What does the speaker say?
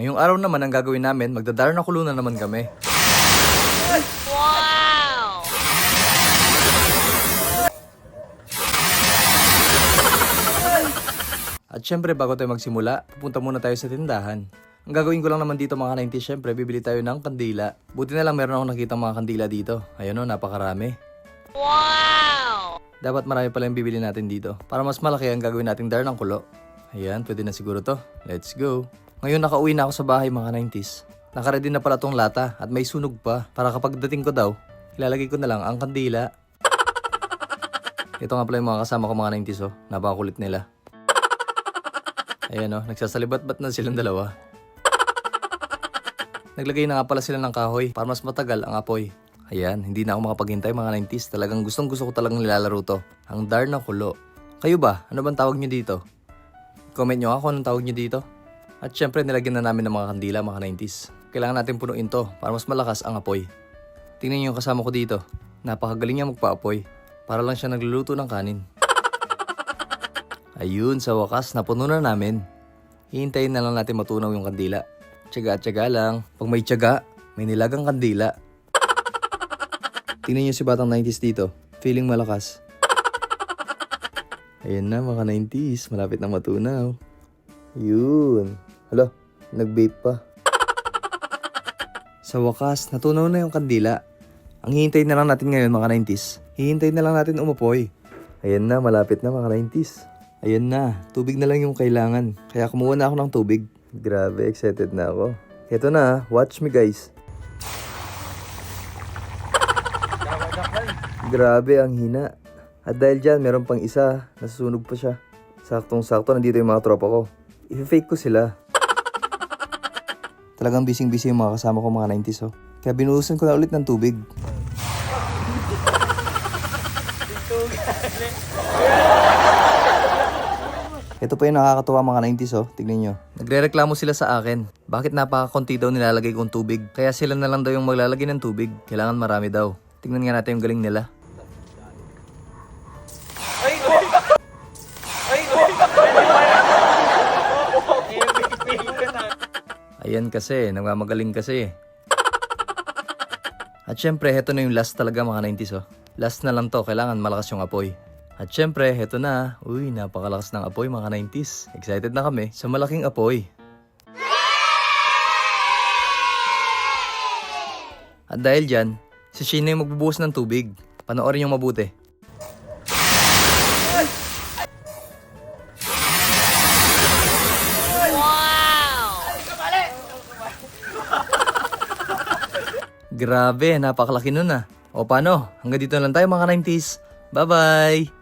Ngayong araw naman ang gagawin namin, magdadaro na kulungan naman kami. Wow! At syempre bago tayo magsimula, pupunta muna tayo sa tindahan. Ang gagawin ko lang naman dito mga 90s, syempre bibili tayo ng kandila. Buti na lang meron akong nakita mga kandila dito. Ayan o, napakarami. Wow! Dapat marami pala yung bibili natin dito. Para mas malaki ang gagawin nating dar ng kulo. Ayan, pwede na siguro to. Let's go. Ngayon nakauwi na ako sa bahay mga 90s. Nakaready na pala tong lata at may sunog pa. Para kapag dating ko daw, ilalagay ko na lang ang kandila. Ito nga pala yung mga kasama ko mga 90s oh. Napakakulit nila. Ayan oh, nagsasalibat-bat na silang dalawa. Naglagay na nga pala sila ng kahoy para mas matagal ang apoy. Ayan, hindi na ako makapaghintay mga 90s. Talagang gustong gusto ko talagang nilalaro to. Ang dar na kulo. Kayo ba? Ano bang tawag nyo dito? Comment nyo ako anong tawag nyo dito. At syempre nilagyan na namin ng mga kandila mga 90s. Kailangan natin punuin to para mas malakas ang apoy. Tingnan nyo yung kasama ko dito. Napakagaling niya magpa-apoy. Para lang siya nagluluto ng kanin. Ayun, sa wakas, napuno na namin. Hihintayin na lang natin matunaw yung kandila. Tiyaga-tiyaga lang. Pag may tiyaga, may nilagang kandila. Tingnan nyo si batang 90s dito. Feeling malakas. Ayan na mga 90s. Malapit na matunaw. Yun. Hala, nag-vape pa. Sa wakas, natunaw na yung kandila. Ang hihintayin na lang natin ngayon mga 90s. Hihintayin na lang natin umapoy. Ayan na, malapit na mga 90s. Ayan na, tubig na lang yung kailangan. Kaya kumuha na ako ng tubig. Grabe, excited na ako. Ito na, watch me guys. Grabe, ang hina. At dahil dyan, meron pang isa. Nasusunog pa siya. Saktong-sakto, nandito yung mga tropa ko. I-fake ko sila. Talagang busy-busy yung mga kasama ko mga 90s oh. Kaya binuhusan ko na ulit ng tubig. Ito pa yung nakakatuwa mga 90s oh. Tignan nyo. Nagre-reklamo sila sa akin. Bakit napaka-konti daw nilalagay kong tubig? Kaya sila na lang daw yung maglalagay ng tubig. Kailangan marami daw. Tingnan nga natin yung galing nila. Ayan kasi, nagmamagaling kasi. At syempre, heto na yung last talaga mga 90s oh. Last na lang to, kailangan malakas yung apoy. At syempre, heto na. Uy, napakalakas ng apoy mga 90s. Excited na kami sa malaking apoy. At dahil dyan, si Sheena yung magbubuhos ng tubig. Panoorin yung mabuti. Grabe, napakalaki nun ah. O paano? Hanggang dito lang tayo mga 90s. Bye-bye!